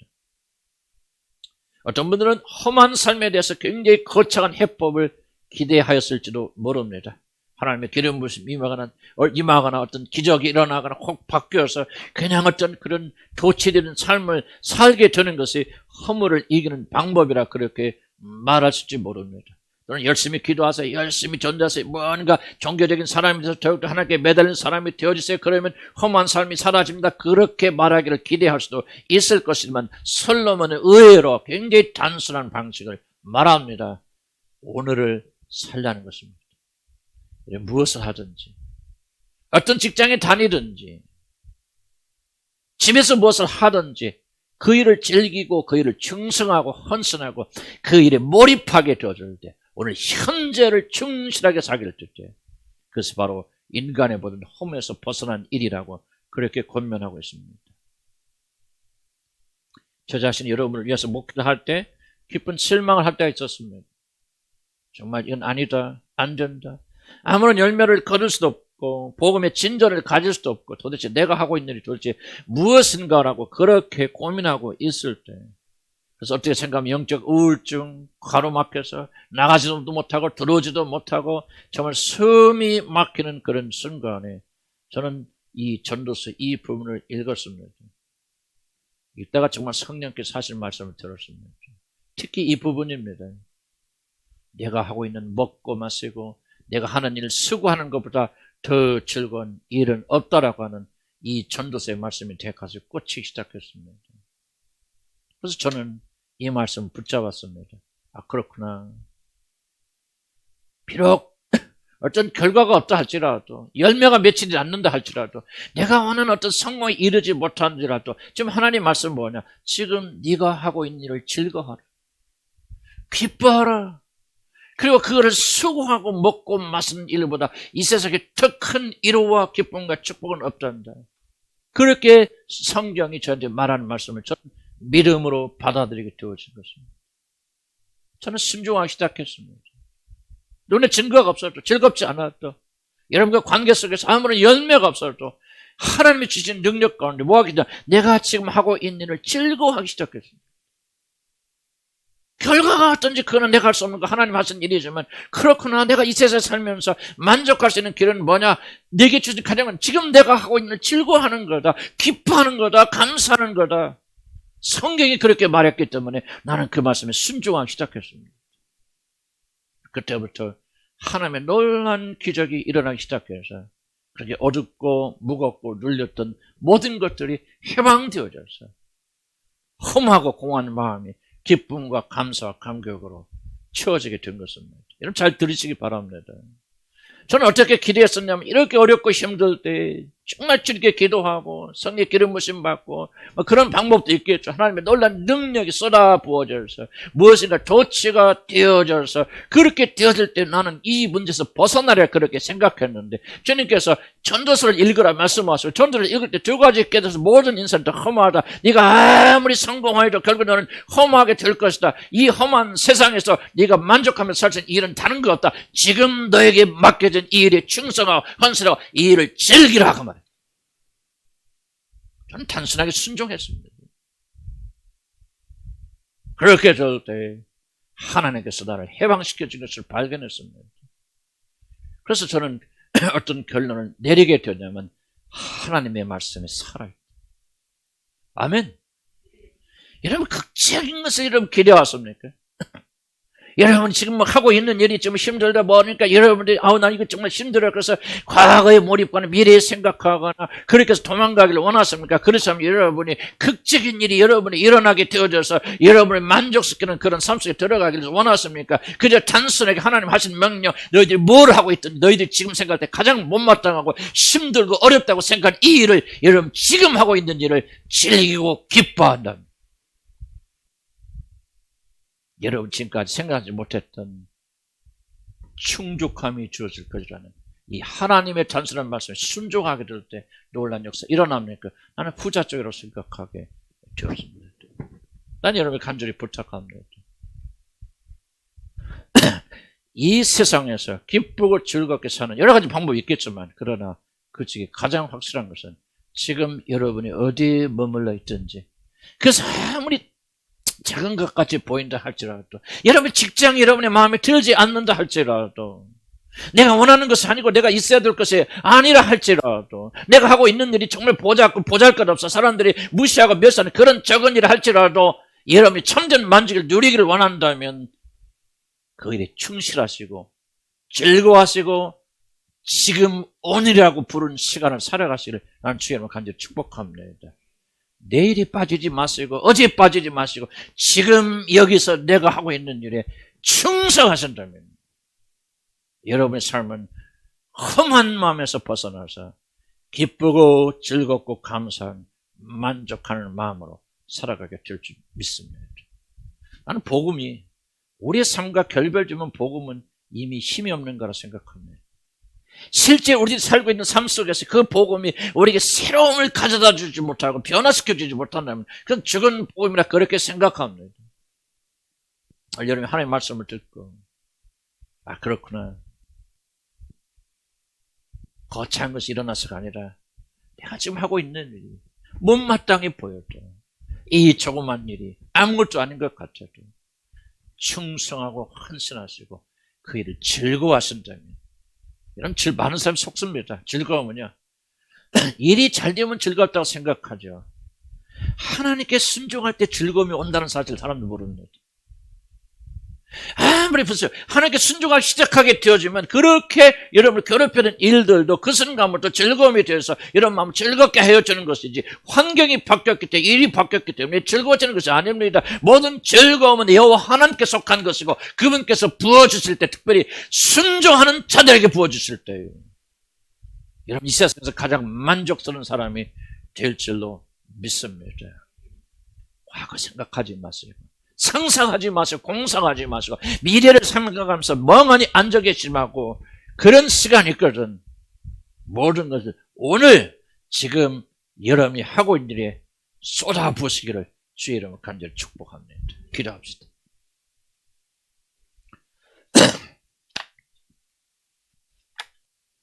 어떤 분들은 험한 삶에 대해서 굉장히 거창한 해법을 기대하였을지도 모릅니다. 하나님의 기름 부으심이 임하거나 어떤 기적이 일어나거나 혹 바뀌어서 그냥 어떤 그런 도취되는 삶을 살게 되는 것이 허물을 이기는 방법이라 그렇게 말하실지 모릅니다. 또는 열심히 기도하세요. 열심히 전도하세요. 뭔가 종교적인 사람이 돼서 더욱더 하나님께 매달린 사람이 되어주세요. 그러면 험한 삶이 사라집니다. 그렇게 말하기를 기대할 수도 있을 것이지만 솔로몬은 의외로 굉장히 단순한 방식을 말합니다. 오늘을 살라는 것입니다. 무엇을 하든지, 어떤 직장에 다니든지, 집에서 무엇을 하든지 그 일을 즐기고 그 일을 충성하고 헌신하고 그 일에 몰입하게 되어줄 때, 오늘 현재를 충실하게 살기를 뜰 때, 그것이 바로 인간의 모든 험에서 벗어난 일이라고 그렇게 권면하고 있습니다. 저 자신이 여러분을 위해서 목회할 때 깊은 실망을 할 때가 있었습니다. 정말 이건 아니다, 안 된다. 아무런 열매를 거둘 수도 없고 복음의 진전을 가질 수도 없고 도대체 내가 하고 있는 일이 도대체 무엇인가라고 그렇게 고민하고 있을 때, 그래서 어떻게 생각하면 영적 우울증, 가로막혀서 나가지도 못하고 들어오지도 못하고 정말 숨이 막히는 그런 순간에 저는 이 전도서 이 부분을 읽었습니다. 이따가 정말 성령께서 하실 말씀을 들었습니다. 특히 이 부분입니다. 내가 하고 있는 먹고 마시고 내가 하는 일을 수고하는 것보다 더 즐거운 일은 없다라고 하는 이 전도서의 말씀이 제 가슴에 꽂히기 시작했습니다. 그래서 저는 이 말씀을 붙잡았습니다. 아, 그렇구나. 비록 어떤 결과가 없다 할지라도, 열매가 맺히지 않는다 할지라도, 내가 원하는 어떤 성공에 이르지 못한지라도 지금 하나님 말씀은 뭐냐? 지금 네가 하고 있는 일을 즐거워하라. 기뻐하라. 그리고 그거를 수고하고 먹고 마시는 일보다 이 세상에 더 큰 위로와 기쁨과 축복은 없단다. 그렇게 성경이 저한테 말하는 말씀을 저는 믿음으로 받아들이게 되어진 것입니다. 저는 순종하기 시작했습니다. 눈에 증거가 없어도 즐겁지 않아도 여러분과 관계 속에서 아무런 열매가 없어도 하나님이 주신 능력 가운데 뭐하기 전에 내가 지금 하고 있는 일을 즐거워하기 시작했습니다. 결과가 어떤지 그거는 내가 할 수 없는 거 하나님 하신 일이지만 그렇구나, 내가 이 세상에 살면서 만족할 수 있는 길은 뭐냐? 내게 주신 가장은 지금 내가 하고 있는 일 즐거워하는 거다, 기뻐하는 거다, 감사하는 거다. 성경이 그렇게 말했기 때문에 나는 그 말씀에 순종하기 시작했습니다. 그때부터 하나님의 놀라운 기적이 일어나기 시작해서 그렇게 어둡고 무겁고 눌렸던 모든 것들이 해방되어져서 험하고 공허한 마음이 기쁨과 감사와 감격으로 채워지게 된 것입니다. 여러분 잘 들으시기 바랍니다. 저는 어떻게 기도했었냐면 이렇게 어렵고 힘들 때 정말 주님께 기도하고 성령 기름 부심 받고 그런 방법도 있겠죠. 하나님의 놀라운 능력이 쏟아 부어져서 무엇인가 조치가 되어져서 그렇게 되어질 때 나는 이 문제에서 벗어나려 그렇게 생각했는데 주님께서 전도서를 읽으라 말씀하시고 전도서를 읽을 때 두 가지 깨달아서 모든 인생은 다 험하다. 네가 아무리 성공하여도 결국 너는 험하게 될 것이다. 이 험한 세상에서 네가 만족하며 살 수 있는 일은 다른 것 없다. 지금 너에게 맡겨진 이 일에 충성하고 헌신하고 이 일을 즐기라 그 말이에요. 저는 단순하게 순종했습니다. 그렇게 될 때 하나님께서 나를 해방시켜준 것을 발견했습니다. 그래서 저는 어떤 결론을 내리게 되냐면 하나님의 말씀에 살아요. 아멘. 여러분 극적인 것을 여러분 기대왔습니까? 여러분 지금 하고 있는 일이 좀 힘들다 보니까 여러분들이 나 이거 정말 힘들어 그래서 과거에 몰입하거나 미래에 생각하거나 그렇게 해서 도망가기를 원하십니까? 그렇다면 여러분이 극적인 일이 여러분이 일어나게 되어져서 여러분을 만족시키는 그런 삶 속에 들어가기를 원하십니까? 그저 단순하게 하나님 하신 명령, 너희들이 뭘 하고 있든 너희들이 지금 생각할 때 가장 못마땅하고 힘들고 어렵다고 생각한 이 일을 여러분 지금 하고 있는 일을 즐기고 기뻐한다. 여러분 지금까지 생각하지 못했던 충족함이 주어질 것이라는 이 하나님의 단순한 말씀에 순종하게 될 때 놀라운 역사 일어납니까? 나는 후자 쪽으로 생각하게 되었습니다. 난 여러분을 간절히 부탁합니다. 이 세상에서 기쁘고 즐겁게 사는 여러 가지 방법이 있겠지만 그러나 그 중에 가장 확실한 것은 지금 여러분이 어디에 머물러 있든지 그래서 아무리 작은 것 같이 보인다 할지라도, 여러분 직장이 여러분의 마음에 들지 않는다 할지라도, 내가 원하는 것이 아니고 내가 있어야 될 것이 아니라 할지라도, 내가 하고 있는 일이 정말 보잘것없어 사람들이 무시하고 멸시하는 그런 적은 일을 할지라도, 여러분이 참된 만족을 누리기를 원한다면 그 일에 충실하시고 즐거워하시고 지금 오늘이라고 부른 시간을 살아가시기를 나는 주의 이름으로 간절히 축복합니다. 내일이 빠지지 마시고 어제 빠지지 마시고 지금 여기서 내가 하고 있는 일에 충성하신다면 여러분의 삶은 험한 마음에서 벗어나서 기쁘고 즐겁고 감사한 만족하는 마음으로 살아가게 될 줄 믿습니다. 나는 복음이 우리의 삶과 결별주면 복음은 이미 힘이 없는 거라 생각합니다. 실제 우리들이 살고 있는 삶 속에서 그 복음이 우리에게 새로움을 가져다 주지 못하고 변화시켜 주지 못한다면 그건 죽은 복음이라 그렇게 생각합니다. 여러분이 하나님의 말씀을 듣고 아 그렇구나, 거창한 것이 일어나서가 아니라 내가 지금 하고 있는 일이 못마땅해 보여도 이 조그만 일이 아무것도 아닌 것 같아도 충성하고 헌신하시고 그 일을 즐거워하신다면, 이런 많은 사람이 속습니다. 즐거우면요, 일이 잘 되면 즐겁다고 생각하죠. 하나님께 순종할 때 즐거움이 온다는 사실 사람들 모릅니다. 아무리 보세요, 하나님께 순종하기 시작하게 되어지면 그렇게 여러분을 괴롭히는 일들도 그 순간부터 즐거움이 되어서 여러분 마음을 즐겁게 헤어지는 것이지, 환경이 바뀌었기 때문에 일이 바뀌었기 때문에 즐거워지는 것이 아닙니다. 모든 즐거움은 여호와 하나님께 속한 것이고 그분께서 부어주실 때, 특별히 순종하는 자들에게 부어주실 때예요. 여러분 이 세상에서 가장 만족스러운 사람이 될 줄로 믿습니다. 과거 생각하지 마세요. 상상하지 마시고 공상하지 마시고 미래를 생각하면서 멍하니 앉아 계시지 말고, 그런 시간이 있거든. 모든 것을 오늘 지금 여러분이 하고 있는 일에 쏟아부으시기를 주의 이름으로 간절히 축복합니다. 기도합시다.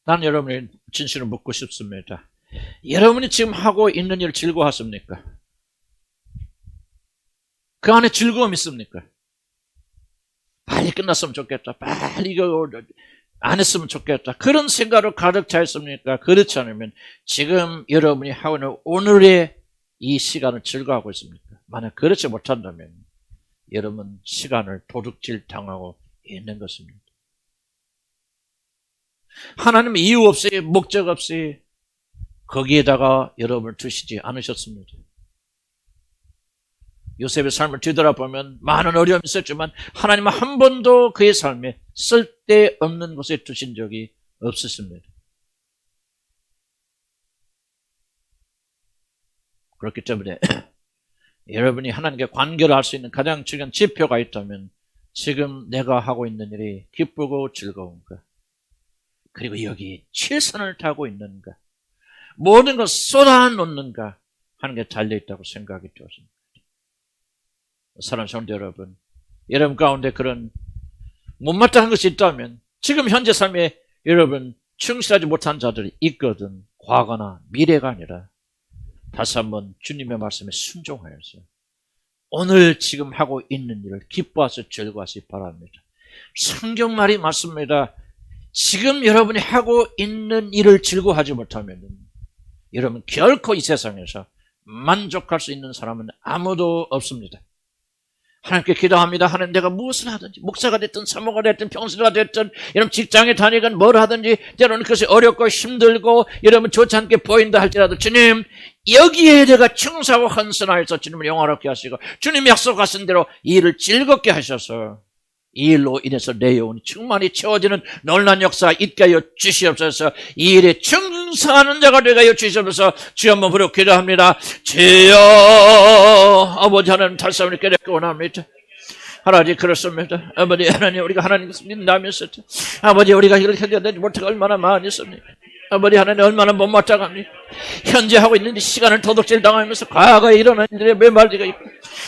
난 여러분이 진실을 묻고 싶습니다. 여러분이 지금 하고 있는 일을 즐거워하십니까? 그 안에 즐거움이 있습니까? 빨리 끝났으면 좋겠다, 빨리 이거 안 했으면 좋겠다, 그런 생각으로 가득 차 있습니까? 그렇지 않으면 지금 여러분이 하고 있는 오늘의 이 시간을 즐거워하고 있습니까? 만약 그렇지 못한다면 여러분 시간을 도둑질 당하고 있는 것입니다. 하나님은 이유 없이 목적 없이 거기에다가 여러분을 두시지 않으셨습니다. 요셉의 삶을 뒤돌아보면 많은 어려움이 있었지만 하나님은 한 번도 그의 삶에 쓸데없는 곳에 두신 적이 없으십니다. 그렇기 때문에 여러분이 하나님께 관계를 할 수 있는 가장 중요한 지표가 있다면 지금 내가 하고 있는 일이 기쁘고 즐거운가, 그리고 여기 최선을 다하고 있는가, 모든 걸 쏟아놓는가 하는 게 달려있다고 생각이 되었습니다. 사랑하는 성도 여러분, 여러분 가운데 그런 못마땅한 것이 있다면 지금 현재 삶에 여러분 충실하지 못한 자들이 있거든. 과거나 미래가 아니라 다시 한번 주님의 말씀에 순종하여서 오늘 지금 하고 있는 일을 기뻐하셔 즐거워하시기 바랍니다. 성경 말이 맞습니다. 지금 여러분이 하고 있는 일을 즐거워하지 못하면 여러분 결코 이 세상에서 만족할 수 있는 사람은 아무도 없습니다. 하나님께 기도합니다. 하나님, 내가 무엇을 하든지, 목사가 됐든 사모가 됐든 평신도가 됐든 여러분 직장에 다니건 뭘 하든지 때로는 그것이 어렵고 힘들고 여러분 좋지 않게 보인다 할지라도 주님, 여기에 내가 충성하고 헌신하여서 주님을 영화롭게 하시고 주님 약속하신 대로 이 일을 즐겁게 하셔서 이 일로 인해서 내 영혼이 충만히 채워지는 놀라운 역사가 있게 하여 주시옵소서. 이 일에 충성하는 자가 되게 하여 주시옵소서. 주여 한번 부르고 기도합니다. 주여, 아버지 하나님 다시 한번 깨닫기 원합니다. 하나님 그렇습니다. 아버지 하나님, 우리가 하나님 믿는다면서 아버지 우리가 이걸 해결되지 못하고 얼마나 많이 있습니까? 아버지 하나님 얼마나 못마땅합니까? 현재 하고 있는 이 시간을 도둑질 당하면서 과거에 일어난 일들의 메말리가 있고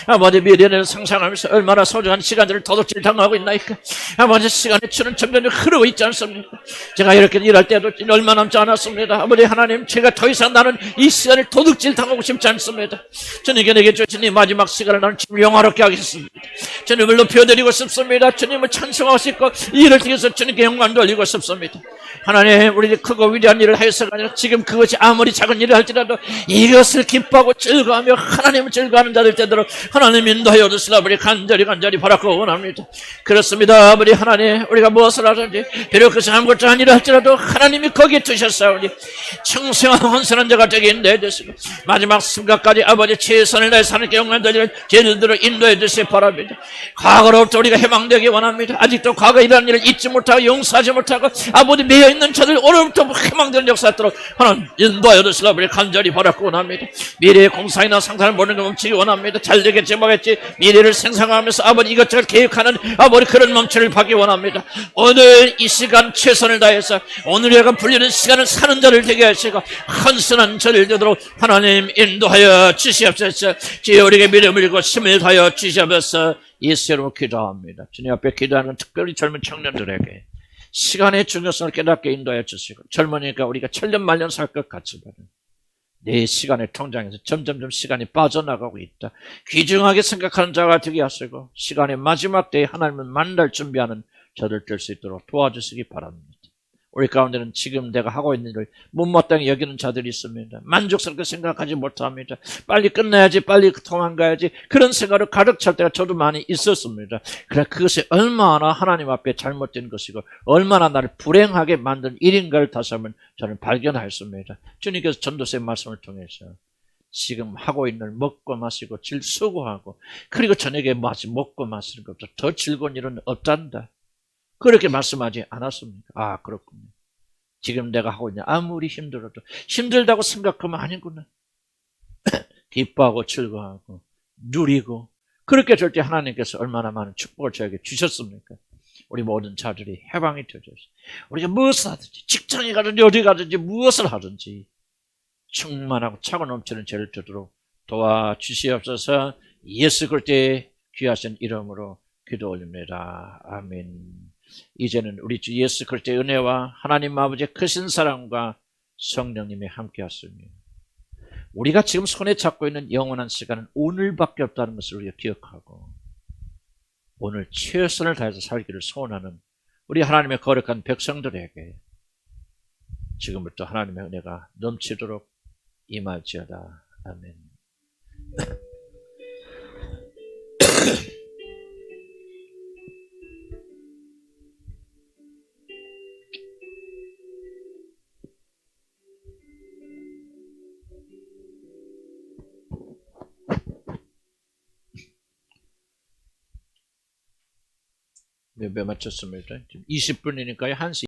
아버지 미래를 상상하면서 얼마나 소중한 시간들을 도둑질 당하고 있나이까. 아버지 시간의 추는 점점 흐르고 있지 않습니까? 제가 이렇게 일할 때도 얼마 남지 않았습니다. 아버지 하나님, 제가 더 이상 나는 이 시간을 도둑질 당하고 싶지 않습니다. 주님께 내게 주신 이 마지막 시간을 나는 지금 영화롭게 하겠습니다. 주님을 높여드리고 싶습니다. 주님을 찬송하고 싶고 이 일을 통해서 주님께 영광 돌리고 싶습니다. 하나님, 우리 크고 위대한 일을 하여서가 아니라 지금 그것이 아무리 작은 일을 할지라도 이것을 기뻐하고 즐거워하며 하나님을 즐거워하는 자들 되도록 하나님 인도하여 주시라 우리 간절히 바라고 원합니다. 그렇습니다. 아버지 하나님, 우리가 무엇을 하든지 비록 그것이 아무것도 아니라 할지라도 하나님이 거기에 두셨사오니 청성한 헌선한 자가 되게 인도해 주시고 마지막 순간까지 아버지 최선을 다해 하나님께 영광 돌리는 제일들로 인도해 주시기 바랍니다. 과거로부터 우리가 해방되기 원합니다. 아직도 과거 이러한 일을 잊지 못하고 용서하지 못하고 아버지 매여있는 자들 오늘부터 해방되는 역사도록 하나님 인도하여 주시라 우리 간절히 바라고 원합니다. 미래의 공사이나 상상을 모르는 것 멈추기 원합니다. 잘 되겠지 뭐겠지 미래를 생각하면서 아버지 이것저것 계획하는 아버지 그런 멈추를 받기 원합니다. 오늘 이 시간 최선을 다해서 오늘에가 불리는 시간을 사는 자를 되게 하시고 헌선한 저를 되도록 하나님 인도하여 주시옵소서. 주여 우리에게 믿음을 주고 힘을 다하여 주시옵소서. 예수로 기도합니다. 주님 앞에 기도하는 특별히 젊은 청년들에게 시간의 중요성을 깨닫게 인도하여 주시고 젊으니까 우리가 천년만년 살 것 같지만 내 시간의 통장에서 점점점 시간이 빠져나가고 있다. 귀중하게 생각하는 자가 되게 하시고 시간의 마지막 때에 하나님을 만날 준비하는 저들 될 수 있도록 도와주시기 바랍니다. 우리 가운데는 지금 내가 하고 있는 일을 못마땅히 여기는 자들이 있습니다. 만족스럽게 생각하지 못합니다. 빨리 끝내야지, 빨리 도망가야지, 그런 생각을 가득 찰 때가 저도 많이 있었습니다. 그래 그것이 얼마나 하나님 앞에 잘못된 것이고 얼마나 나를 불행하게 만든 일인가를 다시 한번 저는 발견하였습니다. 주님께서 전도서의 말씀을 통해서 지금 하고 있는 일 먹고 마시고 수고하고 그리고 저녁에 먹고 마시는 것보다 더 즐거운 일은 없단다. 그렇게 말씀하지 않았습니까? 아, 그렇군요. 지금 내가 하고 있는 아무리 힘들어도 힘들다고 생각하면 아니구나. 기뻐하고 즐거워하고 누리고 그렇게 절대 하나님께서 얼마나 많은 축복을 저에게 주셨습니까? 우리 모든 자들이 해방이 되어져서 우리가 무엇을 하든지 직장에 가든지 어디 가든지 무엇을 하든지 충만하고 차고 넘치는 죄를 되도록 도와주시옵소서. 예수 그리스도의 귀하신 이름으로 기도 올립니다. 아멘. 이제는 우리 주 예수 그리스도의 은혜와 하나님 아버지의 크신 사랑과 성령님이 함께 하시며 우리가 지금 손에 잡고 있는 영원한 시간은 오늘밖에 없다는 것을 우리가 기억하고 오늘 최선을 다해서 살기를 소원하는 우리 하나님의 거룩한 백성들에게 지금부터 하나님의 은혜가 넘치도록 임할지어다. 아멘. 몇 맞췄습니다. 지금 20분이니까요. 1시